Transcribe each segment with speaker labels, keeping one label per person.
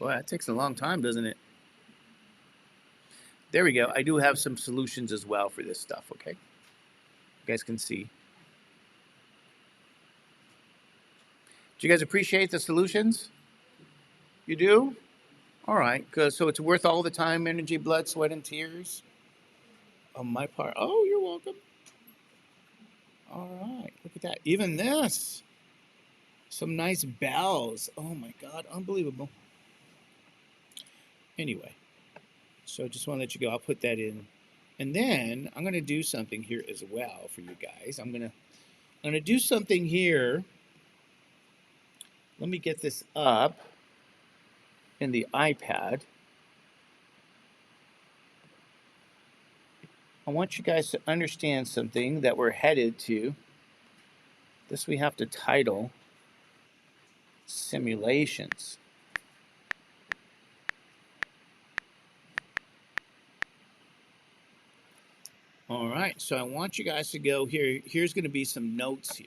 Speaker 1: Boy, that takes a long time, doesn't it? There we go. I do have some solutions as well for this stuff, okay? You guys can see. Do you guys appreciate the solutions? You do? All right, good. So it's worth all the time, energy, blood, sweat, and tears on my part. Oh, you're welcome. All right, look at that. Even this. Some nice bells. Oh my God, unbelievable. Anyway, so just want to let you go. I'll put that in. And then I'm going to do something here as well for you guys. I'm going to do something here. Let me get this up in the iPad. I want you guys to understand something that we're headed to. This we have to title simulations. All right, so I want you guys to go here. Here's going to be some notes here.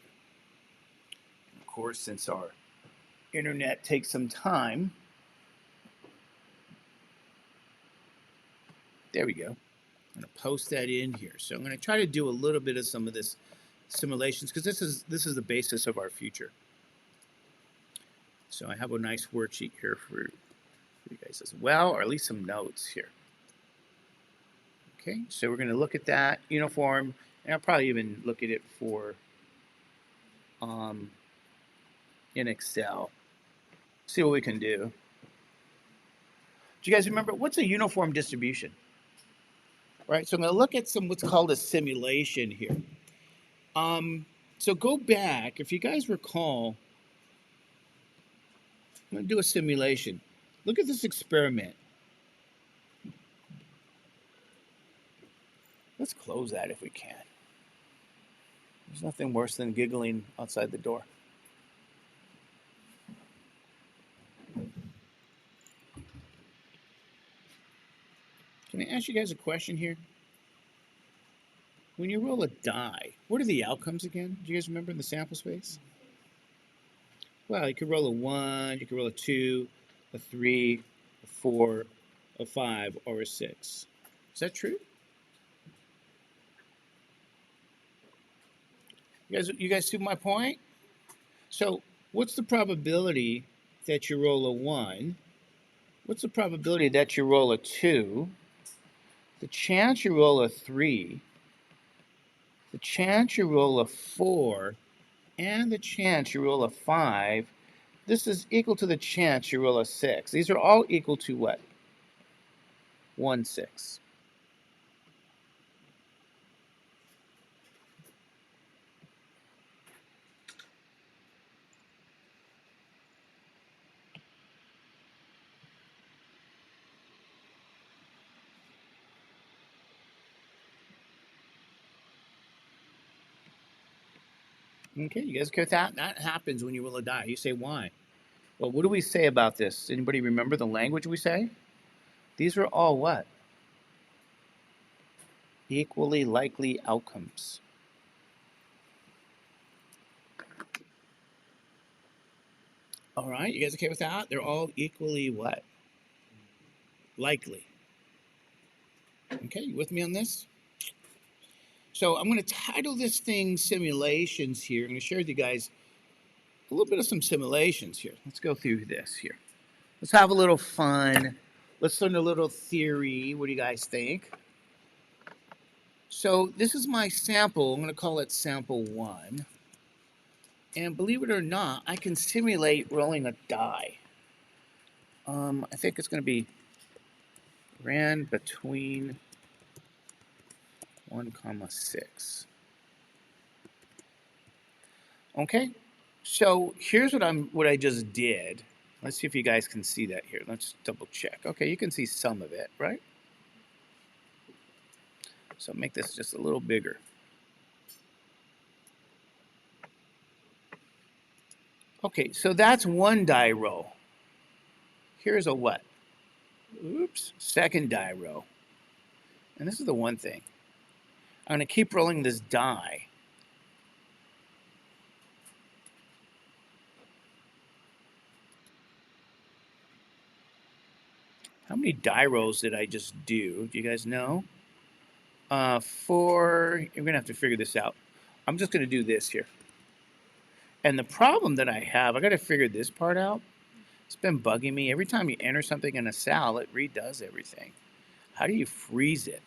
Speaker 1: And of course, since our internet takes some time, there we go. I'm going to post that in here. So I'm going to try to do a little bit of some of this simulations because this is the basis of our future. So I have a nice worksheet here for you guys as well, or at least some notes here. Okay, so we're going to look at that Unifrom, and I'll probably even look at it for in Excel. See what we can do. Do you guys remember what's a uniform distribution? Right, so I'm going to look at what's called a simulation here. So go back, if you guys recall, I'm going to do a simulation. Look at this experiment. Let's close that if we can. There's nothing worse than giggling outside the door. Can I ask you guys a question here? When you roll a die, what are the outcomes again? Do you guys remember in the sample space? Well, you could roll a 1, you could roll a 2, a 3, a 4, a 5, or a 6. Is that true? You guys see my point? So what's the probability that you roll a 1? What's the probability that you roll a 2? The chance you roll a 3, the chance you roll a 4, and the chance you roll a 5, this is equal to the chance you roll a 6. These are all equal to what? 1/6. Okay, you guys okay with that? That happens when you roll a die. You say why? Well, what do we say about this? Anybody remember the language we say? These are all what? Equally likely outcomes. All right, you guys okay with that? They're all equally what? Likely. Okay, you with me on this? So I'm going to title this thing simulations here. I'm going to share with you guys a little bit of some simulations here. Let's go through this here. Let's have a little fun. Let's learn a little theory. What do you guys think? So this is my sample. I'm going to call it sample 1. And believe it or not, I can simulate rolling a die. I think it's going to be ran between 1,6. Okay, so here's what I just did. Let's see if you guys can see that here. Let's double check. Okay, you can see some of it, right? So make this just a little bigger. Okay, so that's one die roll. Here's a what? Oops, second die roll. And this is the one thing. I'm going to keep rolling this die. How many die rolls did I just do? Do you guys know? 4. You're going to have to figure this out. I'm just going to do this here. And the problem that I have, I got to figure this part out. It's been bugging me. Every time you enter something in a cell, it redoes everything. How do you freeze it?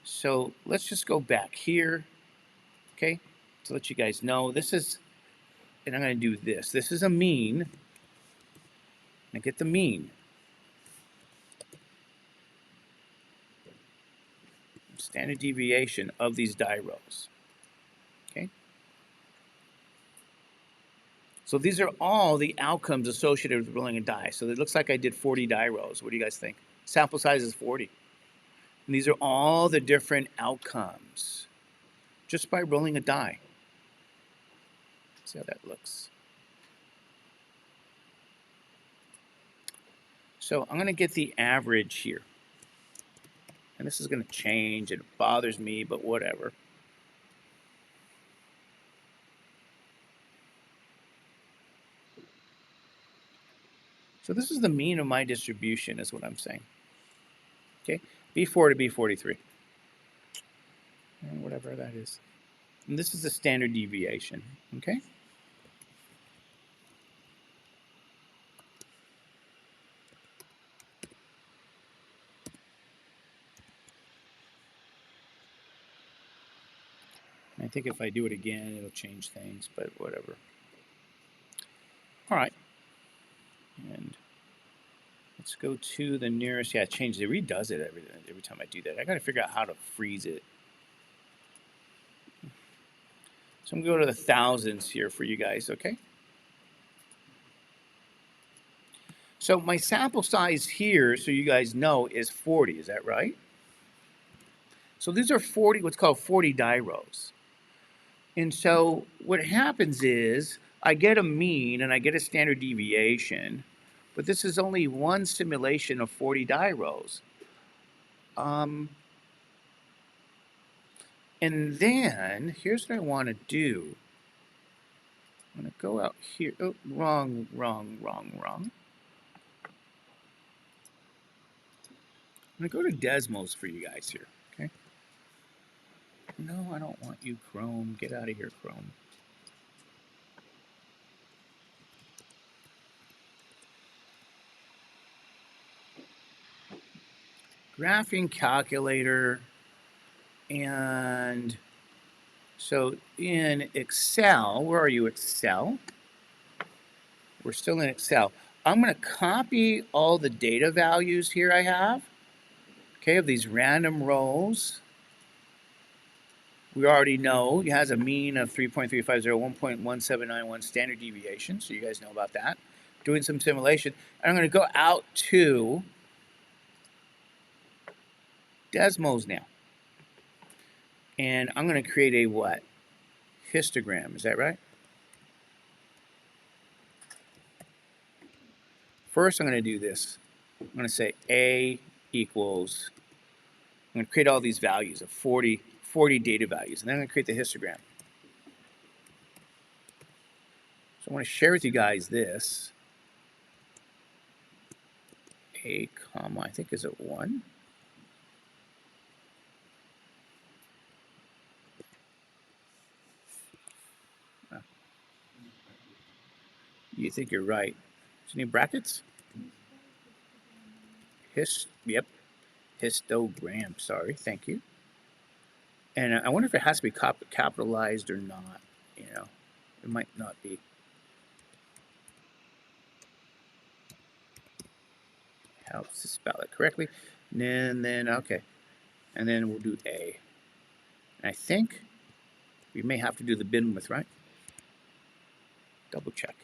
Speaker 1: So let's just go back here, okay, to let you guys know. This is, and I'm going to do this. This is a mean. I get the mean. Standard deviation of these die rows, okay? So these are all the outcomes associated with rolling a die. So it looks like I did 40 die rows. What do you guys think? Sample size is 40. And these are all the different outcomes just by rolling a die. See how that looks. So I'm going to get the average here. And this is going to change. It bothers me, but whatever. So this is the mean of my distribution, is what I'm saying. Okay, B4 to B43. And whatever that is. And this is the standard deviation. Okay? I think if I do it again, it'll change things, but whatever. All right. And let's go to the nearest. Yeah, it changes. It redoes it every time I do that. I got to figure out how to freeze it. So I'm going to go to the thousands here for you guys, okay? So my sample size here, so you guys know, is 40. Is that right? So these are 40, what's called 40 die rows. And so what happens is I get a mean and I get a standard deviation, but this is only one simulation of 40 die rows. And then here's what I want to do. I'm going to go out here. Oh, wrong. I'm going to go to Desmos for you guys here. Okay. No, I don't want you, Chrome. Get out of here, Chrome. Graphing calculator. And so in Excel, where are you, Excel? We're still in Excel. I'm going to copy all the data values here I have, okay, of these random rows. We already know it has a mean of 3.350, 1.1791 standard deviation, so you guys know about that. Doing some simulation. And I'm going to go out to Desmos now. And I'm going to create a what? Histogram, is that right? First, I'm going to do this. I'm going to say A equals, I'm going to create all these values of 40 data values, and then I'm going to create the histogram. So I want to share with you guys this. A comma, I think, is it 1? You think you're right. Does it need brackets? Yep. Histogram, sorry, thank you. And I wonder if it has to be capitalized or not. You know, it might not be. Helps to spell it correctly. And then okay. And then we'll do A. And I think we may have to do the bin width, right? Double check.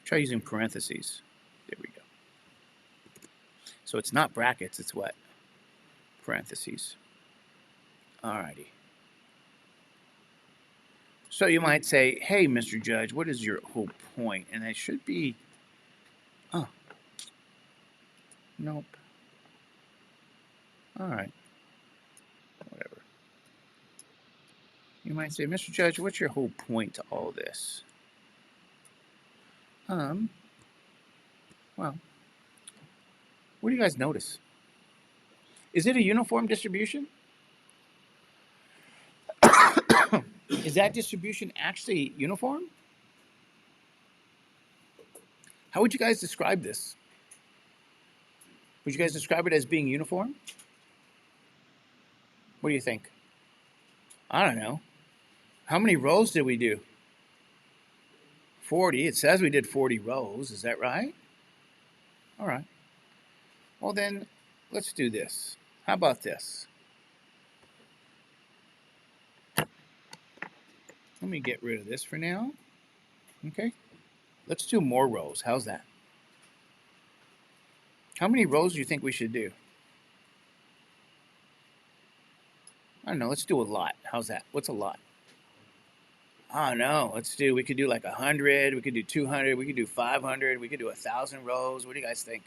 Speaker 1: Try using parentheses. There we go. So it's not brackets, it's what? Parentheses. Alrighty. So you might say, hey, Mr. Judge, what is your whole point? And it should be, oh, nope. Alright. Whatever. You might say, Mr. Judge, what's your whole point to all this? Well, what do you guys notice? Is it a uniform distribution? Is that distribution actually uniform? How would you guys describe this? Would you guys describe it as being uniform? What do you think? I don't know. How many rows did we do? 40. It says we did 40 rows. Is that right? All right. Well, then let's do this. How about this? Let me get rid of this for now. Okay. Let's do more rows. How's that? How many rows do you think we should do? I don't know. Let's do a lot. How's that? What's a lot? I don't know. We could do like 100. We could do 200. We could do 500. We could do 1,000 rows. What do you guys think?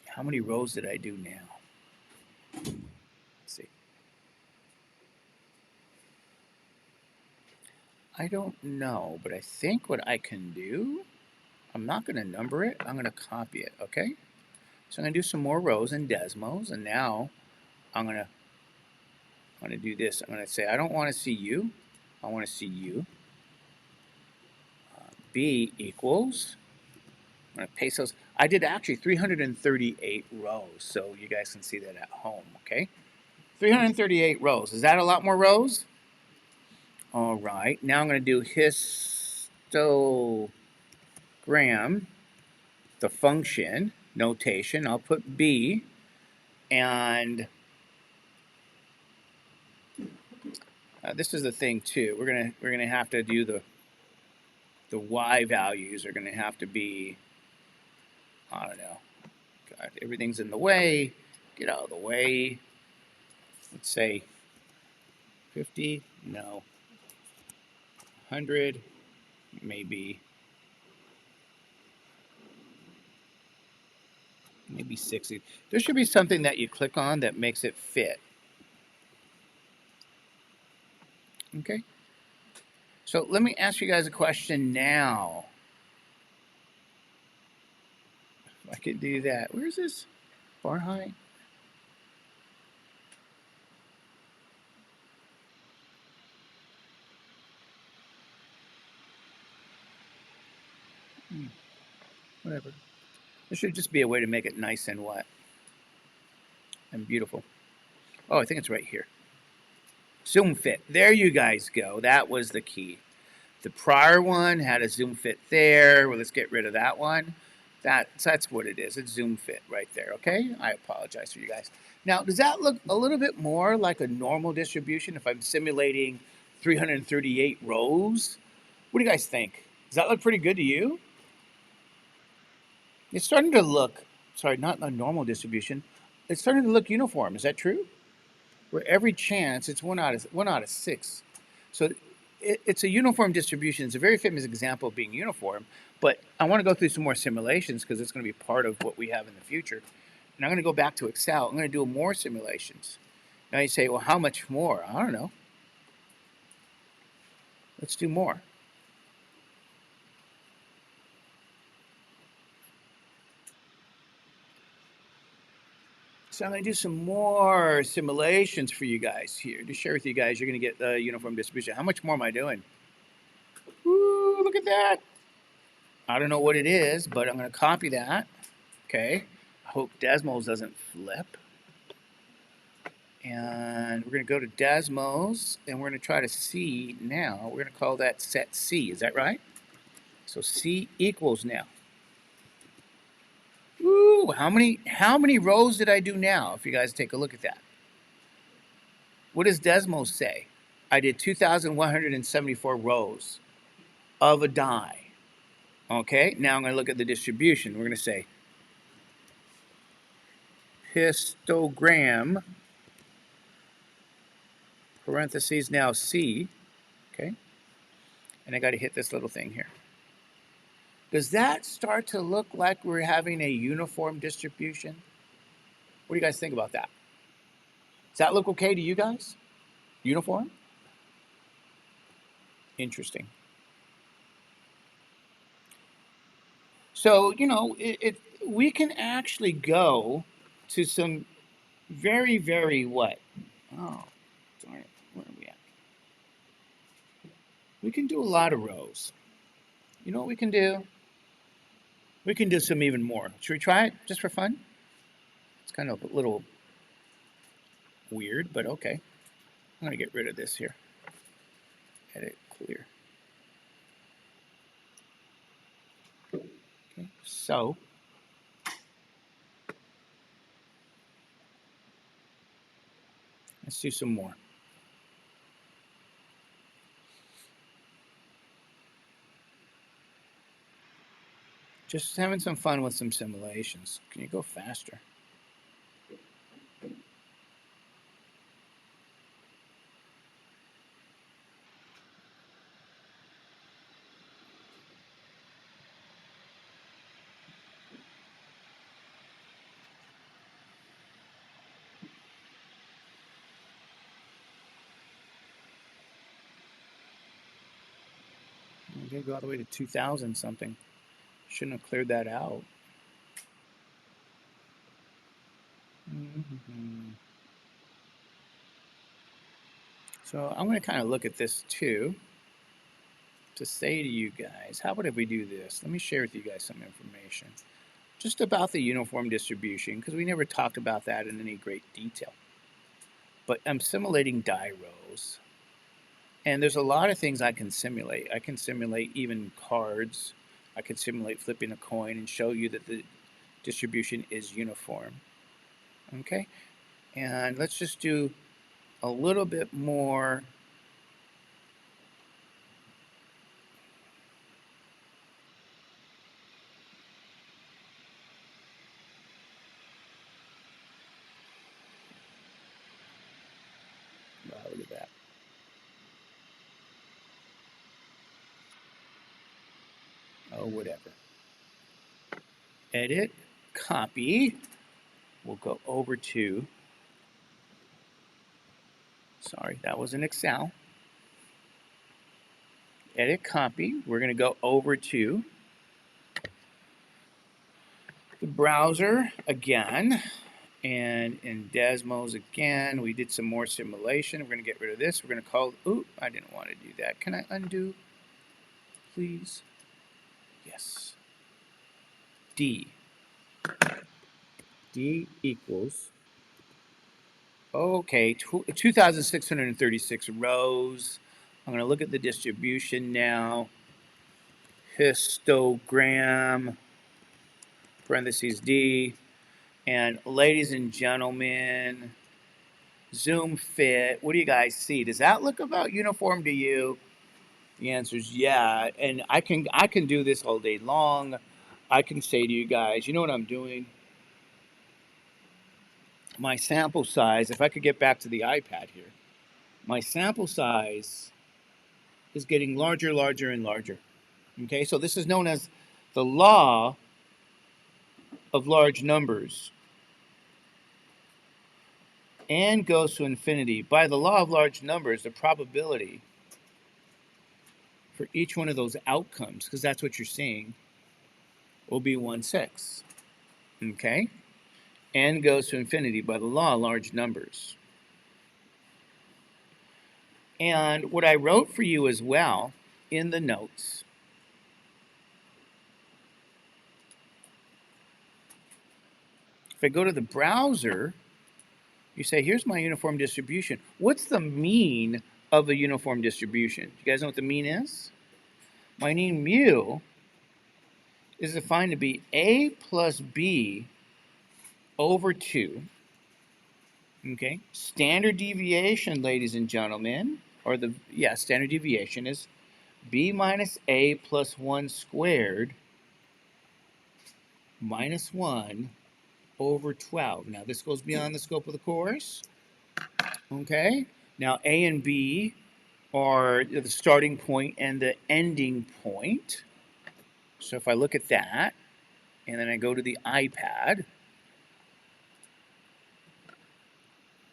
Speaker 1: How many rows did I do now? Let's see. I don't know, but I think what I can do, I'm not going to number it. I'm going to copy it, okay? So I'm going to do some more rows in Desmos, and now I'm going to do this. I'm going to say I don't want to see you. I want to see you. B equals, I'm going to paste those. I did actually 338 rows, so you guys can see that at home, okay? 338 rows. Is that a lot more rows? All right. Now I'm going to do histogram, the function notation. I'll put B, and this is the thing too. We're gonna have to do the y values are gonna have to be, I don't know. God, everything's in the way. Get out of the way. Let's say 50. No. 100. Maybe 60. There should be something that you click on that makes it fit. Okay. So let me ask you guys a question now. If I could do that. Where's this bar height? Whatever. There should just be a way to make it nice and what? And beautiful. Oh, I think it's right here. Zoom fit. There you guys go. That was the key. The prior one had a zoom fit there. Well, let's get rid of that one. That's what it is. It's zoom fit right there, okay? I apologize for you guys. Now, does that look a little bit more like a normal distribution if I'm simulating 338 rows? What do you guys think? Does that look pretty good to you? It's starting to look, sorry, not a normal distribution. It's starting to look uniform. Is that true? Where every chance it's one out of six. So it's a uniform distribution. It's a very famous example of being uniform. But I want to go through some more simulations because it's going to be part of what we have in the future. And I'm going to go back to Excel. I'm going to do more simulations. Now you say, well, how much more? I don't know. Let's do more. So I'm going to do some more simulations for you guys here to share with you guys. You're going to get the uniform distribution. How much more am I doing? Ooh, look at that. I don't know what it is, but I'm going to copy that. Okay. I hope Desmos doesn't flip. And we're going to go to Desmos, and we're going to try to see now. We're going to call that set C. Is that right? So C equals now. Ooh, how many rows did I do now? If you guys take a look at that. What does Desmos say? I did 2,174 rows of a die. Okay, now I'm going to look at the distribution. We're going to say histogram, parentheses now C, okay? And I got to hit this little thing here. Does that start to look like we're having a uniform distribution? What do you guys think about that? Does that look okay to you guys? Uniform? Interesting. So, we can actually go to some very, very what? Oh, darn it. Where are we at? We can do a lot of rows. You know what we can do? We can do some even more. Should we try it just for fun? It's kind of a little weird, but okay. I'm going to get rid of this here. Edit, clear. Okay, so let's do some more. Just having some fun with some simulations. Can you go faster? I'm going to go all the way to 2000 something. Shouldn't have cleared that out. Mm-hmm. So I'm going to kind of look at this too to say to you guys, how about if we do this? Let me share with you guys some information just about the uniform distribution because we never talked about that in any great detail. But I'm simulating die rows. And there's a lot of things I can simulate. I can simulate even cards. I can simulate flipping a coin and show you that the distribution is uniform. Okay? And let's just do a little bit more. Wow, look at that. Oh, whatever. Edit, copy. We'll go over to, sorry, that was in Excel. Edit, copy. We're going to go over to the browser again. And in Desmos again, we did some more simulation. We're going to get rid of this. We're going to call, ooh, I didn't want to do that. Can I undo, please? Yes. D. D equals, okay, 2,636 rows. I'm going to look at the distribution now. Histogram, parentheses D. And ladies and gentlemen, Zoom fit. What do you guys see? Does that look about uniform to you? The answer is yeah. And I can do this all day long. I can say to you guys, you know what I'm doing? My sample size, if I could get back to the iPad here, my sample size is getting larger, larger, and larger. Okay, so this is known as the law of large numbers. N goes to infinity. By the law of large numbers, the probability for each one of those outcomes, because that's what you're seeing, will be 1/6. Okay? N goes to infinity by the law of large numbers. And what I wrote for you as well in the notes, if I go to the browser, you say, here's my uniform distribution. What's the mean of the uniform distribution? You guys know what the mean is? My mean mu is defined to be A plus B over 2. Okay, standard deviation, ladies and gentlemen, or standard deviation is B minus A plus 1 squared minus 1 over 12. Now, this goes beyond the scope of the course. Okay, now A and B are the starting point and the ending point. So if I look at that, and then I go to the iPad,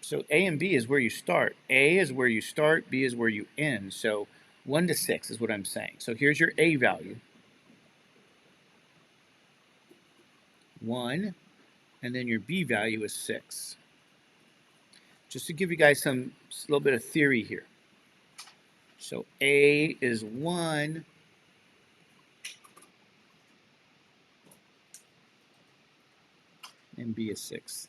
Speaker 1: So A and B is where you start. A is where you start, B is where you end. So 1 to 6 is what I'm saying. So here's your A value. 1, and then your B value is 6. Just to give you guys a little bit of theory here. So A is 1, and B is 6.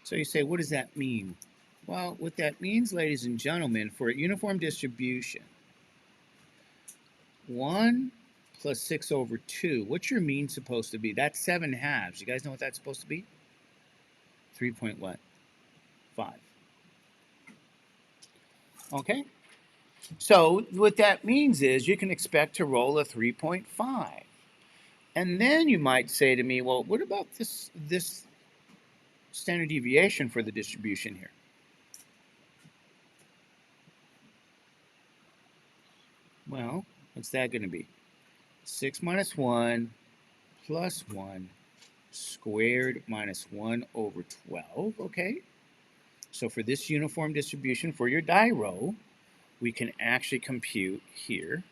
Speaker 1: So you say, what does that mean? Well, what that means, ladies and gentlemen, for a uniform distribution, 1 plus 6 over 2, what's your mean supposed to be? That's 7 halves. You guys know what that's supposed to be? 3.5. Okay? So what that means is you can expect to roll a 3.5. And then you might say to me, well, what about this standard deviation for the distribution here? Well, what's that going to be? 6 minus 1 plus 1 squared minus 1 over 12, okay? So for this uniform distribution for your die row, we can actually compute here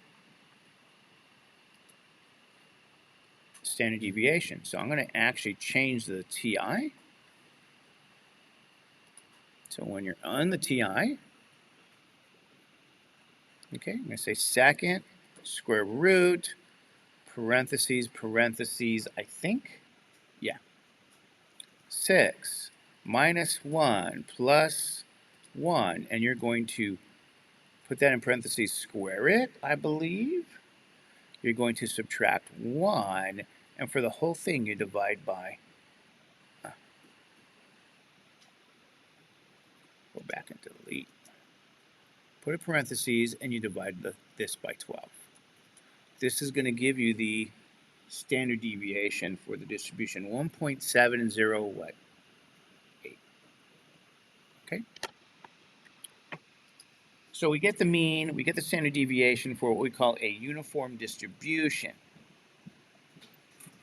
Speaker 1: standard deviation. So I'm going to actually change the TI. So when you're on the TI, okay, I'm going to say second square root parentheses, I think, yeah, 6 minus 1 plus 1, and you're going to put that in parentheses, square it, I believe. You're going to subtract 1, and for the whole thing, you divide by, go back and delete, put a parentheses, and you divide this by 12. This is going to give you the standard deviation for the distribution, 1.70 8. Okay? So we get the mean, we get the standard deviation for what we call a uniform distribution.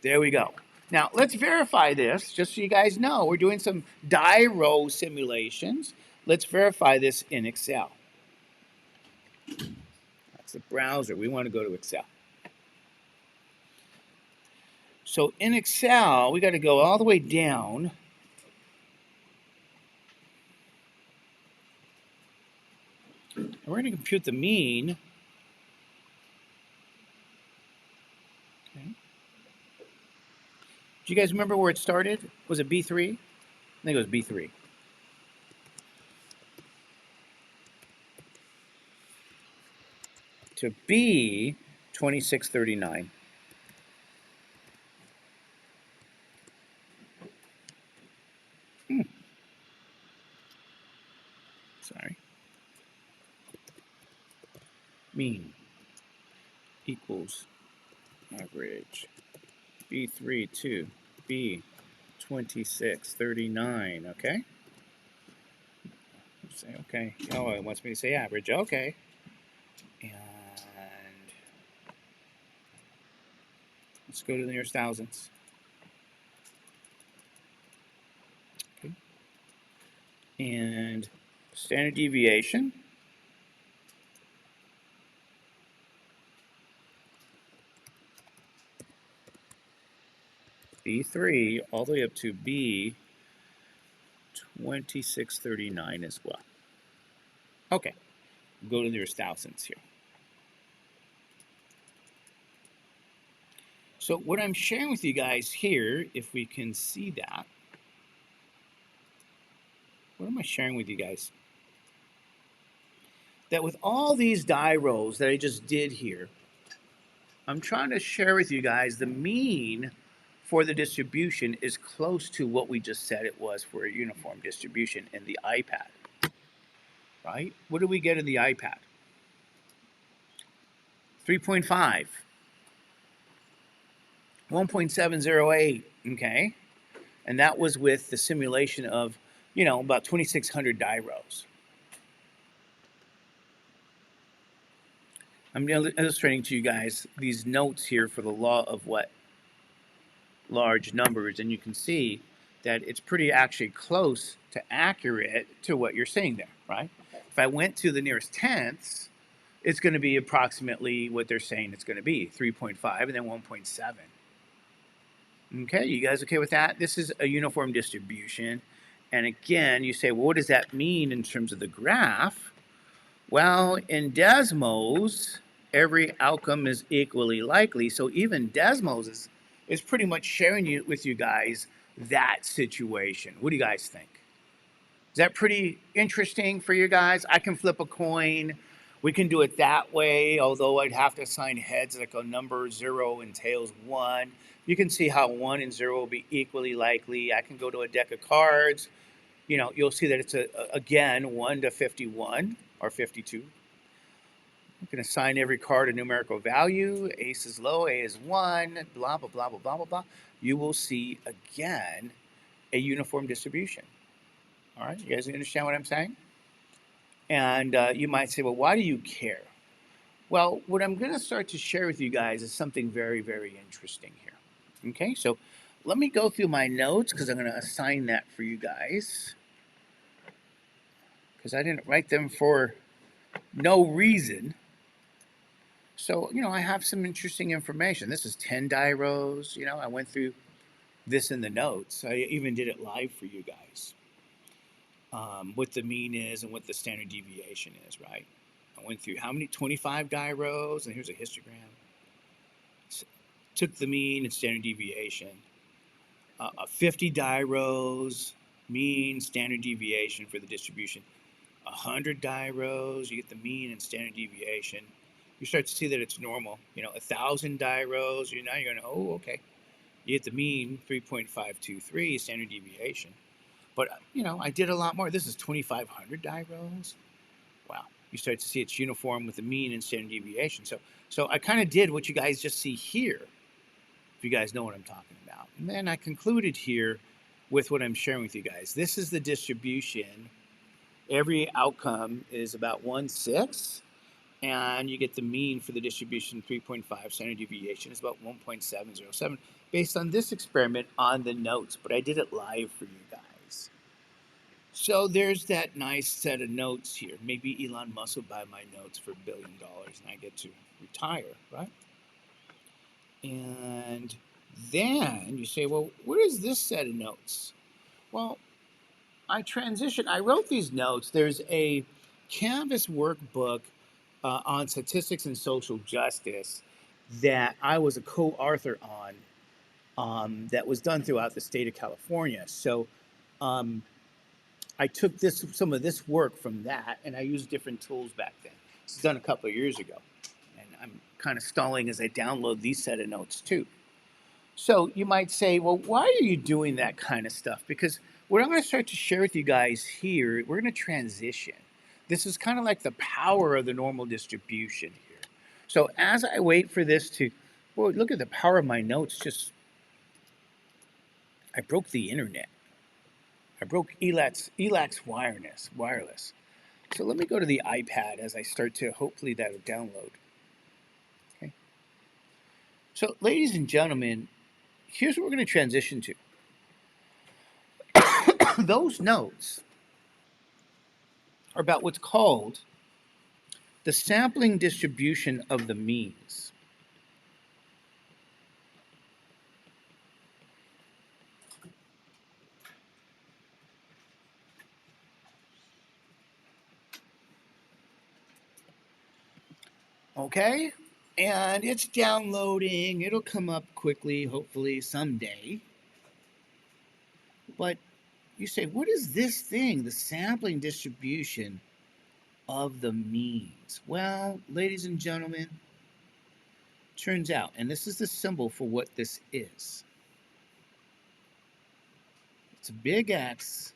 Speaker 1: There we go. Now, let's verify this, just so you guys know. We're doing some die row simulations. Let's verify this in Excel. That's the browser. We want to go to Excel. So in Excel, we got to go all the way down. And we're going to compute the mean. Okay. Do you guys remember where it started? Was it B3? I think it was B3. To B, 2639. Sorry. Mean equals average. B3 to B, 2639. Okay. Say okay. Oh, it wants me to say average. Okay. And let's go to the nearest thousandths. Okay. And standard deviation. B3 all the way up to B 2639 as well. Okay, go to the nearest thousandths here. So what I'm sharing with you guys here, if we can see that, what am I sharing with you guys? That with all these die rows that I just did here, I'm trying to share with you guys the mean for the distribution is close to what we just said it was for a uniform distribution in the iPad, right? What do we get in the iPad? 3.5, 1.708, okay? And that was with the simulation of, about 2,600 die rows. I'm illustrating to you guys these notes here for the law of what? Large numbers, and you can see that it's pretty actually close to accurate to what you're saying there, right? If I went to the nearest tenths, it's going to be approximately what they're saying it's going to be, 3.5 and then 1.7. Okay, you guys okay with that? This is a uniform distribution. And again, you say, well, what does that mean in terms of the graph? Well, in Desmos, every outcome is equally likely. So even Desmos is pretty much sharing with you guys that situation. What do you guys think? Is that pretty interesting for you guys? I can flip a coin. We can do it that way, although I'd have to assign heads like a number 0 and tails 1. You can see how 1 and 0 will be equally likely. I can go to a deck of cards. You know, you'll see that it's, again, 1 to 51 or 52. You can assign every card a numerical value. Ace is low, A is 1, blah, blah, blah, blah, blah, blah, blah. You will see, again, a uniform distribution. All right, you guys understand what I'm saying? And you might say, well, why do you care? Well, what I'm going to start to share with you guys is something very, very interesting here. Okay, so let me go through my notes because I'm going to assign that for you guys. Because I didn't write them for no reason. So, you know, I have some interesting information. This is 10 die rows. You know, I went through this in the notes. I even did it live for you guys. What the mean is and what the standard deviation is, right? I went through how many 25 die rows, and here's a histogram. So, took the mean and standard deviation. 50 die rows, mean, standard deviation for the distribution. 100 die rows, you get the mean and standard deviation. You start to see that it's normal. You know, 1,000 die rows, now you're going, oh, okay. You get the mean, 3.523 standard deviation. But, you know, I did a lot more. This is 2,500 die rows. Wow. You start to see it's uniform with the mean and standard deviation. So I kind of did what you guys just see here, if you guys know what I'm talking about. And then I concluded here with what I'm sharing with you guys. This is the distribution. Every outcome is about 1/6, and you get the mean for the distribution 3.5. Standard deviation is about 1.707 based on this experiment on the notes, but I did it live for you guys. So there's that nice set of notes here. Maybe Elon Musk will buy my notes for $1 billion and I get to retire, right? And then you say, well, what is this set of notes? Well, I wrote these notes. There's a Canvas workbook on statistics and social justice that I was a co-author on that was done throughout the state of California. So um, I took some of this work from that, and I used different tools back then. This was done a couple of years ago, and I'm kind of stalling as I download these set of notes too. So you might say, well, why are you doing that kind of stuff? Because what I'm going to start to share with you guys here, we're going to transition. This is kind of like the power of the normal distribution here. So as I wait for this to, boy, look at the power of my notes. I broke the internet. I broke ELAC's wireless. So let me go to the iPad as I start to, hopefully that'll download. Okay. So ladies and gentlemen, here's what we're going to transition to. Those notes are about what's called the sampling distribution of the means. Okay? And it's downloading. It'll come up quickly, hopefully, someday. But you say, what is this thing, the sampling distribution of the means? Well, ladies and gentlemen, turns out, and this is the symbol for what this is. It's a big X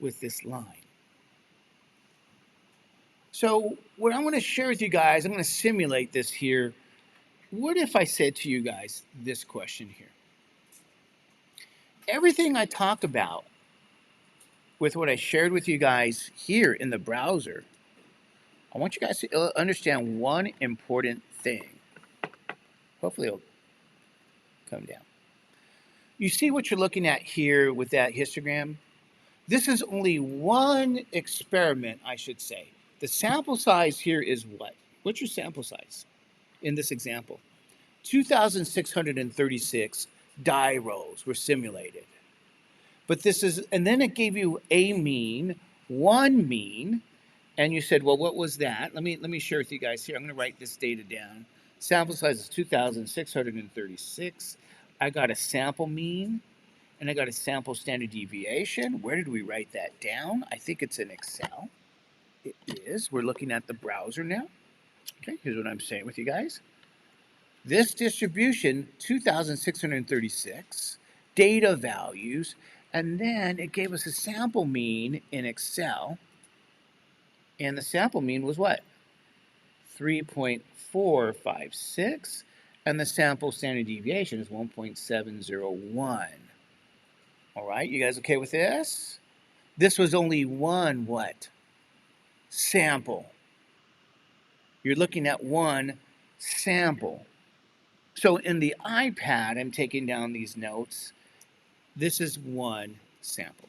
Speaker 1: with this line. So what I want to share with you guys, I'm going to simulate this here. What if I said to you guys this question here? Everything I talk about with what I shared with you guys here in the browser I want you guys to understand one important thing. Hopefully it'll come down. You see what you're looking at here with that histogram? This is only one experiment, I should say. The sample size here is what? What's your sample size in this example? 2,636 die rows were simulated. But this is, and then it gave you a mean, one mean, and you said, well, what was that? Let me share with you guys here. I'm going to write this data down. Sample size is 2,636. I got a sample mean, and I got a sample standard deviation. Where did we write that down? I think it's in Excel. It is. We're looking at the browser now. Okay, here's what I'm saying with you guys. This distribution, 2,636, data values, and then it gave us a sample mean in Excel. And the sample mean was what? 3.456. And the sample standard deviation is 1.701. All right, you guys okay with this? This was only one what? Sample. You're looking at one sample. So in the iPad, I'm taking down these notes. This is one sample.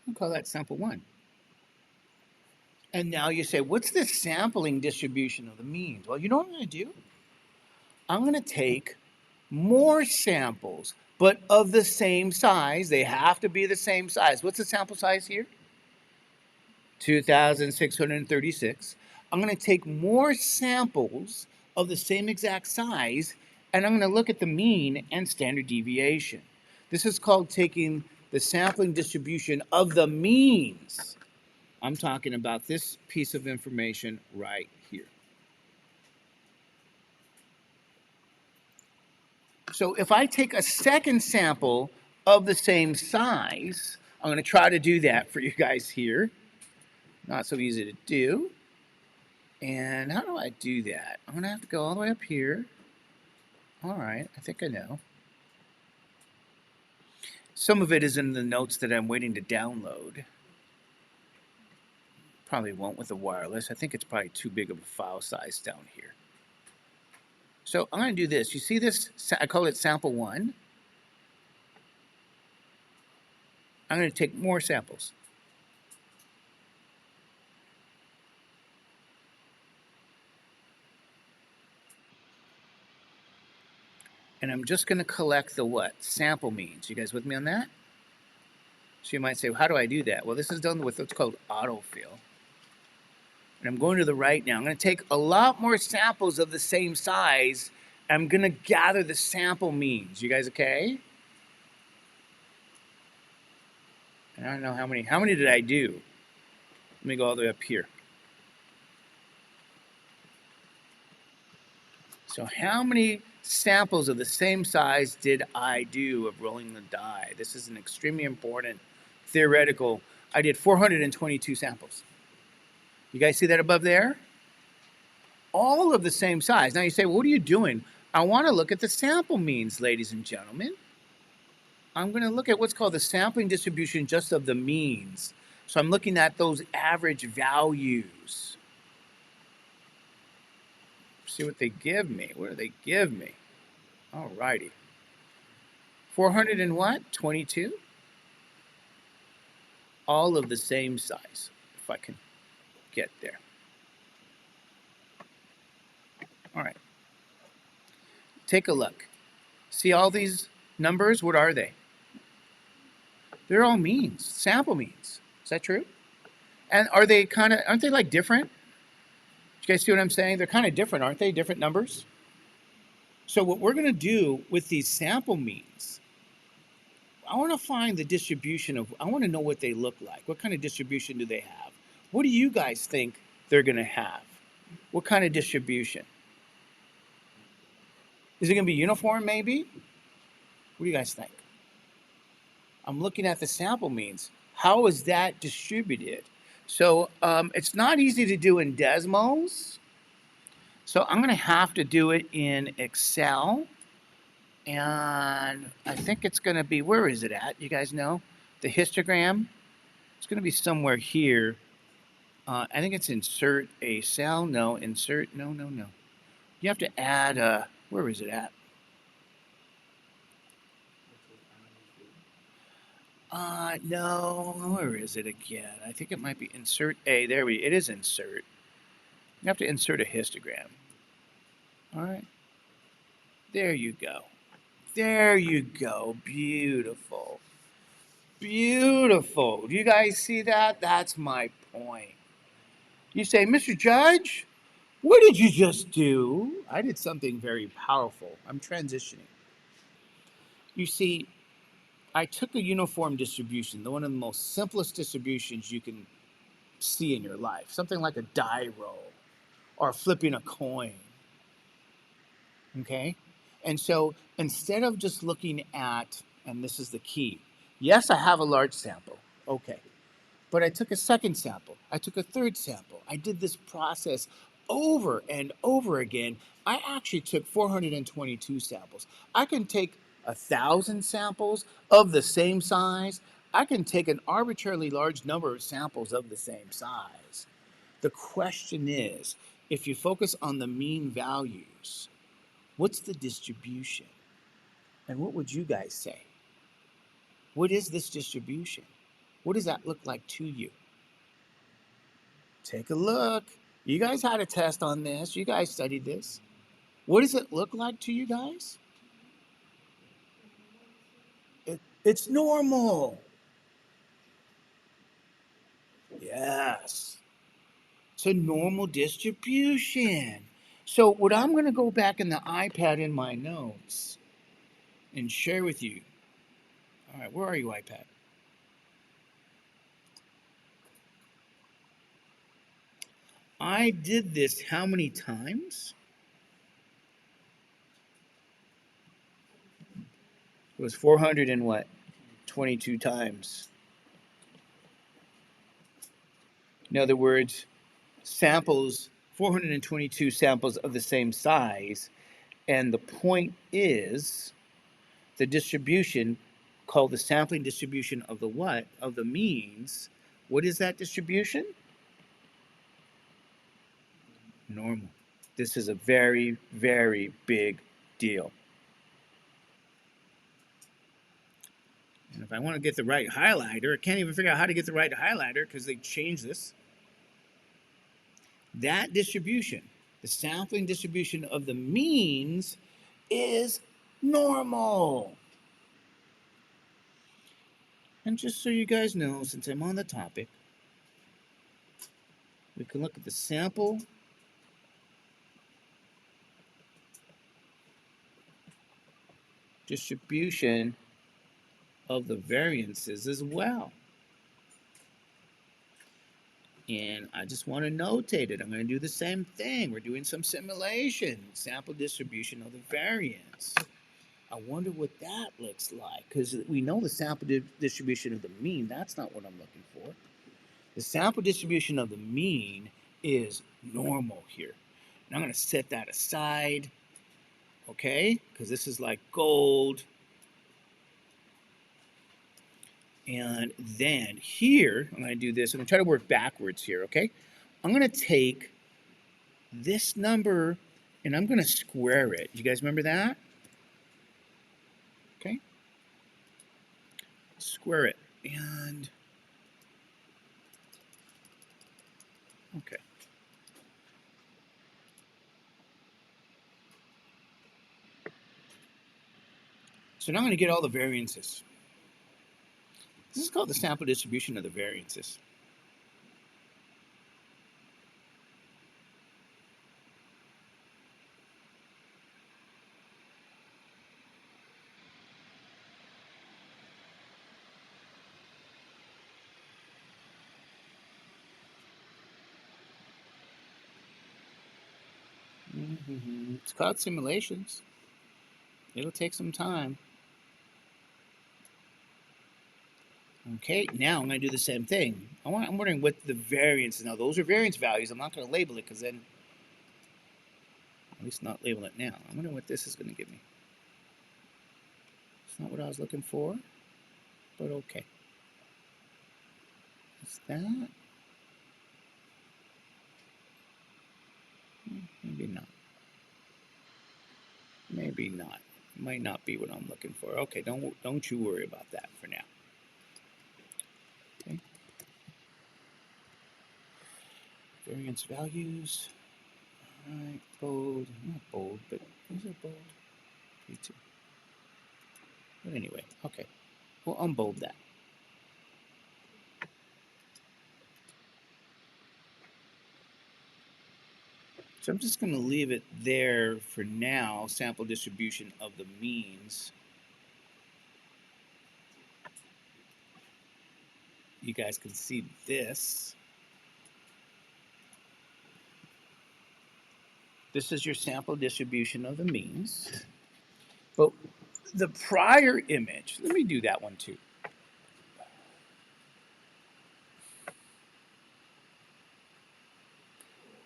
Speaker 1: We'll call that sample one. And now you say, what's the sampling distribution of the means? Well, you know what I'm going to do? I'm going to take more samples, but of the same size. They have to be the same size. What's the sample size here? 2,636. I'm going to take more samples of the same exact size, and I'm going to look at the mean and standard deviation. This is called taking the sampling distribution of the means. I'm talking about this piece of information right here. So if I take a second sample of the same size, I'm going to try to do that for you guys here. Not so easy to do. And how do I do that? I'm going to have to go all the way up here. All right, I think I know. Some of it is in the notes that I'm waiting to download. Probably won't with the wireless. I think it's probably too big of a file size down here. So I'm going to do this. You see this? I call it sample one. I'm going to take more samples. And I'm just going to collect the what? Sample means. You guys with me on that? So you might say, well, how do I do that? Well, this is done with what's called autofill. And I'm going to the right now. I'm going to take a lot more samples of the same size. I'm going to gather the sample means. You guys okay? And I don't know how many. How many did I do? Let me go all the way up here. So how many samples of the same size did I do of rolling the die? This is an extremely important theoretical. I did 422 samples. You guys see that above there? All of the same size. Now you say, well, what are you doing? I want to look at the sample means, ladies and gentlemen. I'm going to look at what's called the sampling distribution just of the means. So I'm looking at those average values. See what they give me. What do they give me? All righty. 400 and what? 22? All of the same size, if I can get there. All right. Take a look. See all these numbers? What are they? They're all means, sample means. Is that true? And are they aren't they like different? You guys see what I'm saying? They're kind of different, aren't they? Different numbers. So what we're going to do with these sample means, I want to find the distribution of, I want to know what they look like. What kind of distribution do they have? What do you guys think they're going to have? What kind of distribution? Is it going to be uniform maybe? What do you guys think? I'm looking at the sample means. How is that distributed? So it's not easy to do in Desmos, So I'm going to have to do it in Excel. And I think it's going to be, where is it at? You guys know? The histogram. It's going to be somewhere here. I think it's insert a cell. No, insert. No, no, no. You have to add where is it at? No, where is it again? I think it might be insert A. There it is insert. You have to insert a histogram. All right. There you go. There you go. Beautiful. Beautiful. Do you guys see that? That's my point. You say, Mr. Judge, what did you just do? I did something very powerful. I'm transitioning. You see, I took a uniform distribution, the one of the most simplest distributions you can see in your life, something like a die roll or flipping a coin. Okay? And so instead of just looking at, and this is the key, yes, I have a large sample. Okay. But I took a second sample. I took a third sample. I did this process over and over again. I actually took 422 samples. I can take 1,000 samples of the same size. I can take an arbitrarily large number of samples of the same size. The question is, if you focus on the mean values, what's the distribution? And what would you guys say? What is this distribution? What does that look like to you? Take a look. You guys had a test on this. You guys studied this. What does it look like to you guys? It's normal. Yes. It's a normal distribution. So what I'm going to go back in the iPad in my notes and share with you. All right, where are you, iPad? I did this how many times? It was 400 and what? 22 times. In other words, samples, 422 samples of the same size. And the point is the distribution called the sampling distribution of the what? Of the means. What is that distribution? Normal. This is a very, very big deal. And if I want to get the right highlighter, I can't even figure out how to get the right highlighter because they changed this. That distribution, the sampling distribution of the means, is normal. And just so you guys know, since I'm on the topic, we can look at the sample distribution of the variances as well. And I just want to notate it. I'm going to do the same thing. We're doing some simulation, sample distribution of the variance. I wonder what that looks like, because we know the sample distribution of the mean. That's not what I'm looking for. The sample distribution of the mean is normal here. And I'm going to set that aside, okay? Because this is like gold. And then here, I'm going to do this. I'm going to try to work backwards here, okay? I'm going to take this number and I'm going to square it. You guys remember that? Okay. Square it. And, okay. So now I'm going to get all the variances. This is called the sample distribution of the variances. It's called simulations. It'll take some time. Okay, now I'm going to do the same thing. I'm wondering what the variance is. Now, those are variance values. I'm not going to label it because then At least not label it now. I wonder what this is going to give me. It's not what I was looking for, but okay. Is that? Maybe not. Maybe not. Might not be what I'm looking for. Okay, don't you worry about that for now. Okay. Variance values. All right, bold. Not bold, but is it bold? P2. But anyway, okay. We'll unbold that. So I'm just going to leave it there for now, sample distribution of the means. You guys can see this. This is your sample distribution of the means. But the prior image, let me do that one too.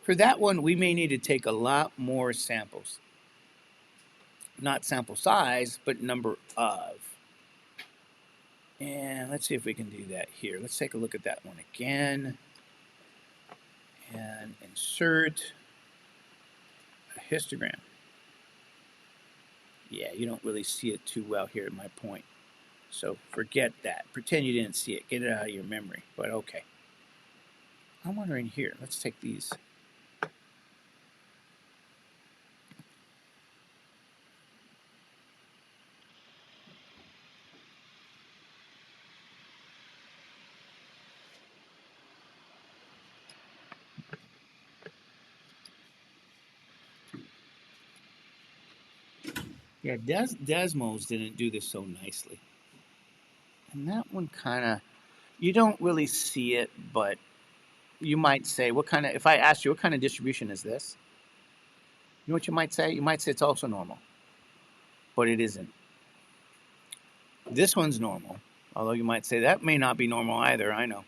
Speaker 1: For that one, we may need to take a lot more samples. Not sample size, but number of. And let's see if we can do that here. Let's take a look at that one again. And insert a histogram. Yeah, you don't really see it too well here at my point. So forget that. Pretend you didn't see it. Get it out of your memory. But okay. I'm wondering here. Let's take these. Yeah, Desmos didn't do this so nicely. And that one kind of, you don't really see it, but you might say, what kind of, if I asked you, what kind of distribution is this? You know what you might say? You might say it's also normal, but it isn't. This one's normal, although you might say that may not be normal either, I know.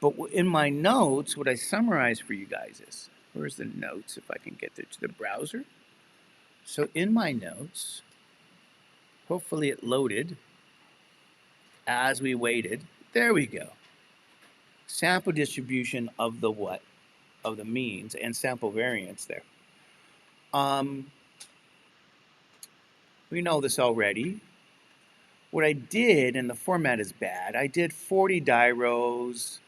Speaker 1: But in my notes, what I summarize for you guys is, where's the notes, if I can get there to the browser? So in my notes, hopefully it loaded as we waited. There we go. Sample distribution of the what? Of the means and sample variance there. We know this already. What I did, and the format is bad, I did 40 die rows,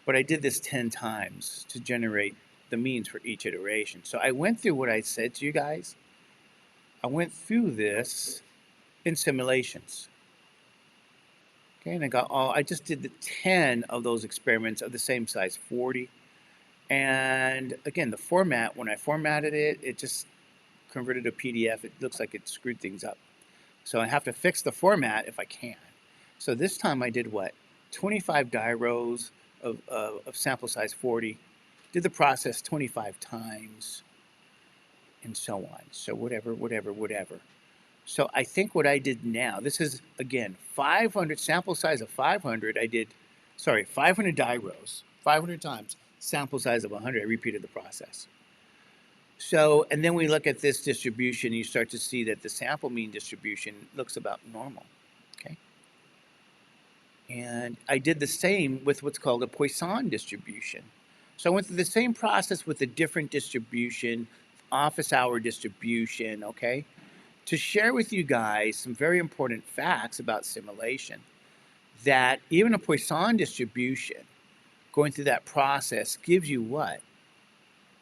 Speaker 1: but I did this 10 times to generate the means for each iteration. So I went through what I said to you guys. I went through this in simulations. Okay, and I just did the 10 of those experiments of the same size, 40. And again, the format, when I formatted it, it just converted to PDF. It looks like it screwed things up. So I have to fix the format if I can. So this time I did what? 25 die rows of sample size 40. Did the process 25 times and so on. So whatever. So I think what I did now, this is, again, 500, sample size of 500. 500 die rows, 500 times, sample size of 100. I repeated the process. So, and then we look at this distribution, you start to see that the sample mean distribution looks about normal, okay? And I did the same with what's called a Poisson distribution. So I went through the same process with a different distribution, office hour distribution, okay? To share with you guys some very important facts about simulation, that even a Poisson distribution, going through that process, gives you what?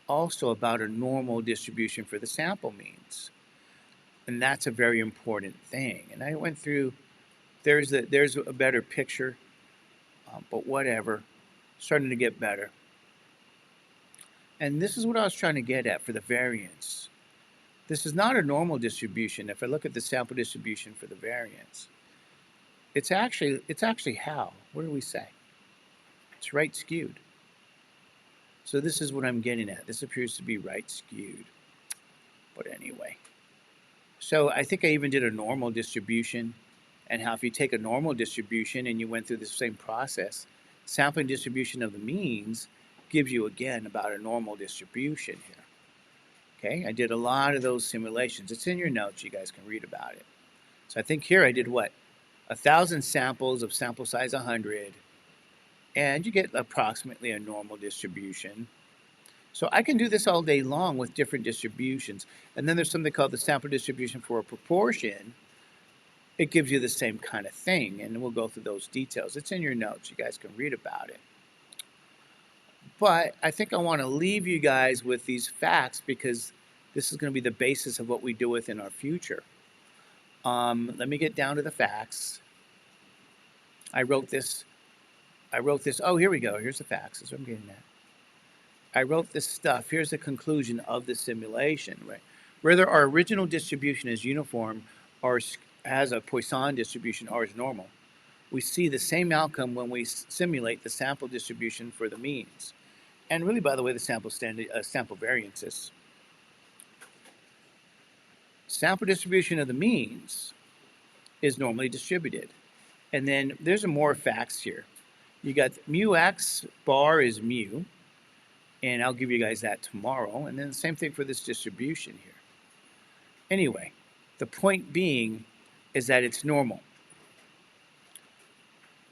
Speaker 1: Also about a normal distribution for the sample means. And that's a very important thing. And I went through, there's a better picture, but whatever, starting to get better. And this is what I was trying to get at for the variance. This is not a normal distribution. If I look at the sample distribution for the variance, it's actually how? What do we say? It's right skewed. So this is what I'm getting at. This appears to be right skewed. But anyway. So I think I even did a normal distribution, and how if you take a normal distribution and you went through the same process, sampling distribution of the means gives you, again, about a normal distribution here. Okay, I did a lot of those simulations. It's in your notes. You guys can read about it. So I think here I did what? 1,000 samples of sample size 100, and you get approximately a normal distribution. So I can do this all day long with different distributions. And then there's something called the sample distribution for a proportion. It gives you the same kind of thing, and we'll go through those details. It's in your notes. You guys can read about it. But I think I want to leave you guys with these facts because this is going to be the basis of what we do with in our future. Let me get down to the facts. I wrote this. Oh, here we go. Here's the facts. That's what I'm getting at. I wrote this stuff. Here's the conclusion of the simulation, right? Whether our original distribution is uniform or has a Poisson distribution or is normal, we see the same outcome when we simulate the sample distribution for the means. And really, by the way, the sample variances. Sample distribution of the means is normally distributed. And then there's some more facts here. You got mu x bar is mu, and I'll give you guys that tomorrow. And then the same thing for this distribution here. Anyway, the point being is that it's normal.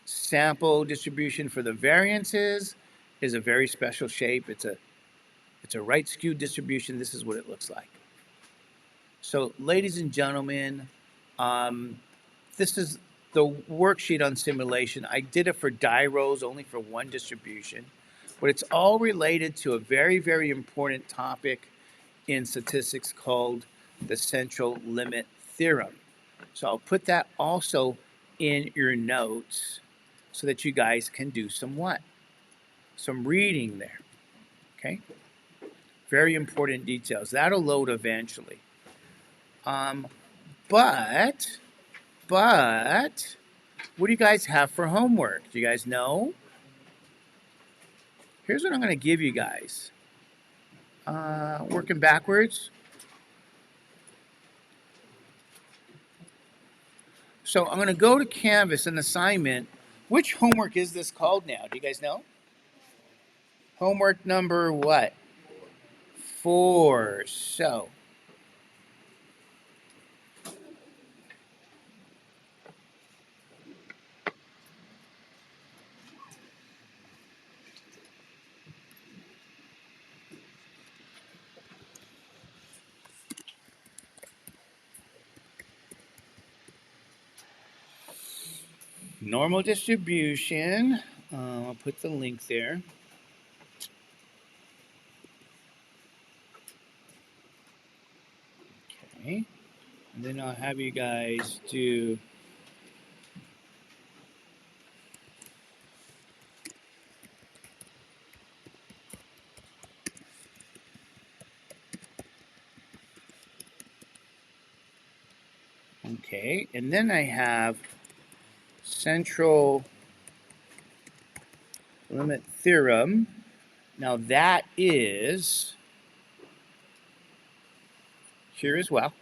Speaker 1: Sample distribution for the variances is a very special shape. It's a right skewed distribution. This is what it looks like. So, ladies and gentlemen, this is the worksheet on simulation. I did it for die rows, only for one distribution, but it's all related to a very, very important topic in statistics called the central limit theorem. So I'll put that also in your notes so that you guys can do some what? Some reading there, okay? Very important details. That'll load eventually. But, what do you guys have for homework? Do you guys know? Here's what I'm going to give you guys. Working backwards. So I'm going to go to Canvas and assignment. Which homework is this called now? Do you guys know? Homework number what? 4. So normal distribution. I'll put the link there. Okay. And then I'll have you guys do okay. And then I have central limit theorem. Now that is here as well.